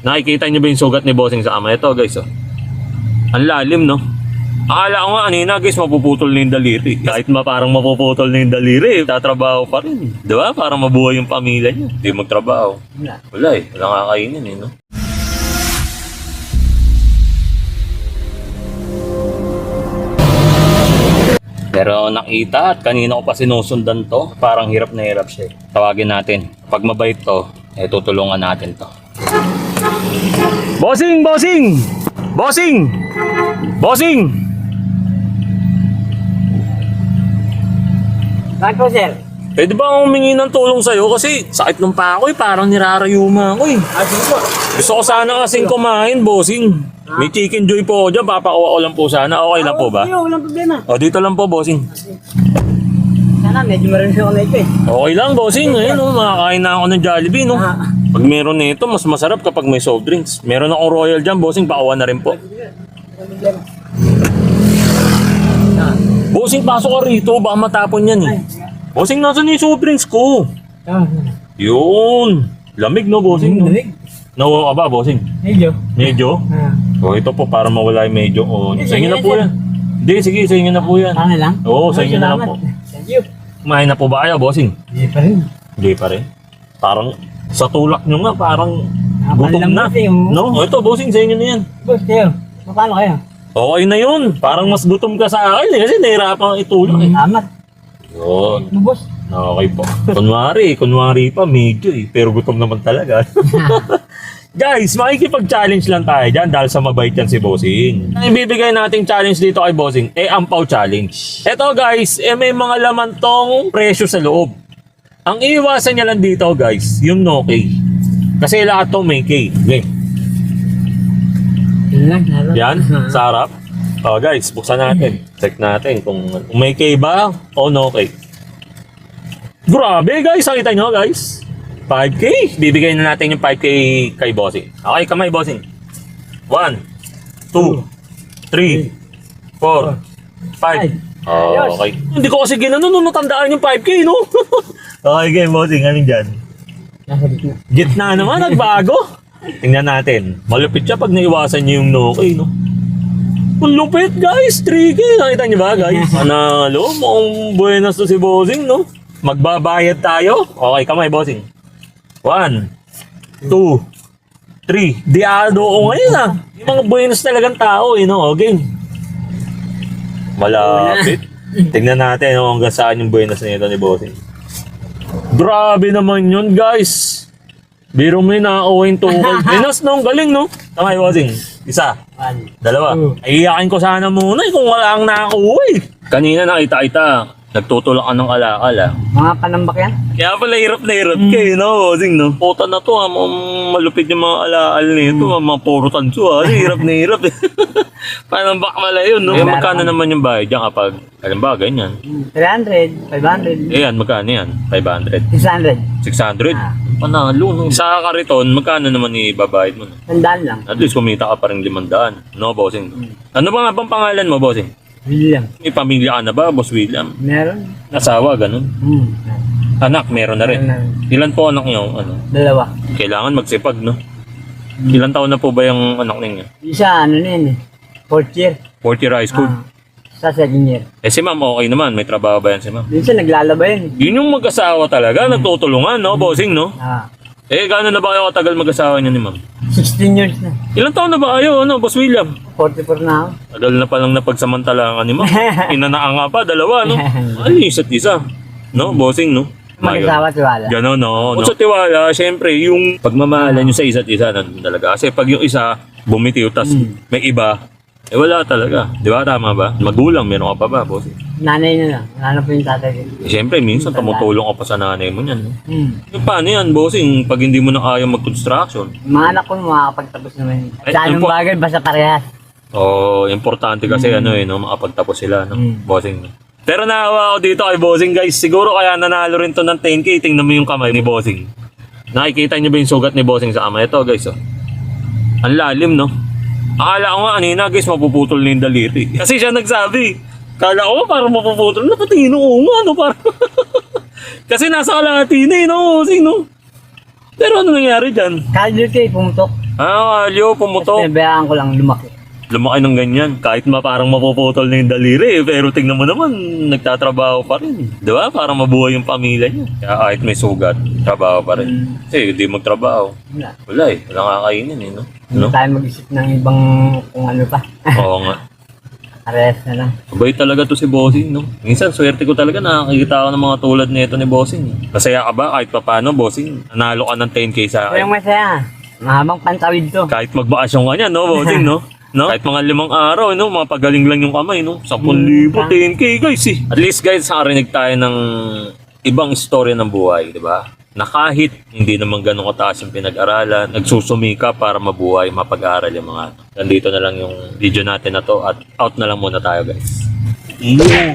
Nakikita niyo ba yung sugat ni bossing sa kamay? Ito guys, oh. Ang lalim, no? Akala ko nga kanina guys, mapuputol na yung daliri. Kahit parang mapuputol na yung daliri, tatrabaho pa rin. Diba? Para mabuhay yung pamilya niya. Hindi magtrabaho. Wala eh. Wala kakainin eh, no? Pero nakita at kanina ko pa sinusundan to. Parang hirap na hirap siya. Tawagin natin. Pag mabait to, tutulungan natin to. Bossing! Bossing! Bossing! Bossing! Bakit po, sir? Pwede ba akong humingi ng tulong sa'yo? Kasi sakit ng pako eh. Parang nirarayuma ako eh. Sige po. Gusto ko sana kasing kumain, bossing. May chicken joy po ako dyan. Papakuha ko lang po sana. Okay lang po ba? Hindi, walang problema. O, dito lang po, bossing. Sana, medyo marami ako na ito eh. Okay lang, bossing. Ayun, no, makakain na ako ng Jollibee, no? Pag meron nito, mas masarap kapag may soft drinks. Meron akong Royal dyan, bossing. Pakuha na rin po. Bossing, pasok ka rito. Baka matapon yan eh. Bossing, nasan yung soft drinks ko? Yun. Lamig, no, bossing? No? Lamig. Nawawa ka ba, bossing? Medyo. Medyo? O, ito po, para mawala yung medyo. O, sa inyo na po yan. Hindi, sige, sa inyo na po yan. Tanga lang? Oo, sa inyo na lang po. Thank you. Kumain na po ba kayo, bossing? Hindi pa rin. Hindi pa rin. Parang, sa tulak nyo nga, parang gutom na. Malambot eh, oh. No? O, ito, bossing, sa inyo na yan. Boss, kayo. Paano kayo? Okay na yun. Parang mas gutom ka sa akin eh, kasi nahirapan kang itulak eh. Salamat. Yun. Ano, boss? Okay po. Kunwari pa, medyo eh. Pero gutom naman talaga. Guys, makikipag-challenge lang tayo dyan dahil sa mabait yan si Bossing. Ang ibibigay nating challenge dito kay Bossing, ampaw challenge. Eto guys, may mga laman tong presyo sa loob. Ang iiwasan niya lang dito guys, yung no K. Kasi lahat to may K. Okay. Yan, sa harap. Oh guys, buksan natin. Check natin kung may K ba o no K. Grabe guys, nakita nyo guys. 5K. Bibigay na natin yung 5K kay Bossing. Okay, kamay Bossing. 1, 2, 3, 4, 5. Okay. Hindi ko kasi ginanon, natandaan yung 5K, no? Okay, game Bossing. Anong dyan? Nasa gitna. Gitna naman, nagbago. Tingnan natin. Malupit siya pag naiwasan niyo yung no K, no? Ang lupit, guys. 3K. Nakita niyo ba, guys? Panalo. Mukhang buenas to si Bossing, no? Magbabayad tayo. Okay, kamay Bossing. 1, 2, 3. Diado ko ngayon ah. Yung mga buenos talagang tao eh, no? Okay. Malapit. Tingnan natin hanggang saan yung buenos nito ni Bossing. Grabe naman yun, guys. Biro mo yun, nakakawa yung tukol. Buenos, no? Galing, no? Tama yung Bossing. Isa. 1, Dalawa. 2. Ay, iyakin ko sana muna kung wala kang nakakuha eh. Kanina nakita-kita. Nagtutulak ka ng alakal ah. Mga panambak yan? Kaya pala hirap na hirap kayo, no, Bossing, no? Puta na to, malupit yung mga alaal nito, mga puro tanso, ha? Hirap na hirap, eh. Parang bakmala yun, no? Eh, magkano naman yung bayad dyan kapag, alam ba, ganyan? 300, 500, Eh, yan, magkano yan? 500? 600. 600? Panalo, no? Sa kariton, magkano naman ibabayad mo? No? Tandaan lang. At least kumita ka pa rin 500, no, Bossing? Ano ba nga bang pangalan mo, Bossing? William. May pamilya ka na ba, Boss William? Meron? Asawa, ganun? Anak, meron na rin. Ilan po anak niyo? Ano? 2. Kailangan magsipag, no? Ilan taon na po ba yung anak ninyo? Isa, ano na yun eh. 4th year. 4th year high school. Sa 2nd year. Eh si ma'am, okay naman. May trabaho ba yan si ma'am? Minsan naglalaba yun. Yun yung mag-asawa talaga. Nagtutulungan, no? Bossing, no? Eh, gano'n na ba kayo katagal mag-asawa niyo ni ma'am? 16 years na. Ilan taon na ba kayo, ano, Boss William? 44 na ako. Tagal na palang napagsamantalangan ni ma'am. Inanaan nga pa, dalawa, no? Ay, isa't isa. No, Bossing, no? Mag-asawa tiwala. Gano'n, no? Sa tiwala, syempre, yung pagmamahalan nyo sa isa't isa, nandun talaga. Kasi pag yung isa, bumitiw, tas may iba, eh wala talaga. Di ba, tama ba? Magulang, meron ka pa ba, Bossing? Nanay na lang. Ano po yung tatay ko? Eh, syempre, minsan tumutulong ka pa sa nanay mo niyan, no? Hmm. Paano yan, Bossing, pag hindi mo na kaya mag-construction? Mga anak ko makakapagtapos naman. Ay, Sa anong po- bagay, basta parehas. Oh, importante kasi ano eh, no, makapagtapos sila, no, Mm. Bossing. Pero naawa ako dito kay Bossing, guys. Siguro kaya nanalo rin to ng 10K. Tingnan mo yung kamay ni Bossing. Nakikita niyo ba yung sugat ni Bossing sa kamay? Ito, guys, oh. Ang lalim, no? Akala ko nga kanina, guys, mapuputol na yung daliri. Kasi siya nagsabi. Kala ko parang mapuputol. Napatingin ko nga, no? Parang kasi nasa kalahati na, no, Bossing, no? Pero ano nangyari dyan? Kahit dito pumutok. Kalyo, pumutok. Pinabayaan ko lang lumaki. Lumaki ng ganyan. Kahit parang mapuputol na yung daliri, pero tingnan mo naman, nagtatrabaho pa rin. Di ba? Para mabuhay yung pamilya niya. Kaya kahit may sugat, trabaho pa rin. Kasi hindi magtrabaho. Wala. Wala eh. Walang kakainin eh, no? Hindi tayo mag-isip ng ibang kung ano pa. Oo nga. Arrest na lang. Sabay talaga to si Bossing, no? Minsan, swerte ko talaga nakakita ako ng mga tulad nito ni Bossing. Masaya ka ba kahit paano, Bossing? Nanalo ka ng 10K sa Pero yung akin. masaya, mahabang pantawid to. Kahit magbakasyon ka niya, no, Bossing, no? No? Kahit mga 5 araw, no? Mga pagaling lang yung kamay, no? 10,000, 10K, guys, eh. At least, guys, nakarinig tayo ng ibang istorya ng buhay, di ba? Na kahit hindi naman ganun kataas yung pinag-aralan, nagsusumika para mabuhay, mapag-aral yung mga. Nandito na lang yung video natin na to at out na lang muna tayo, guys.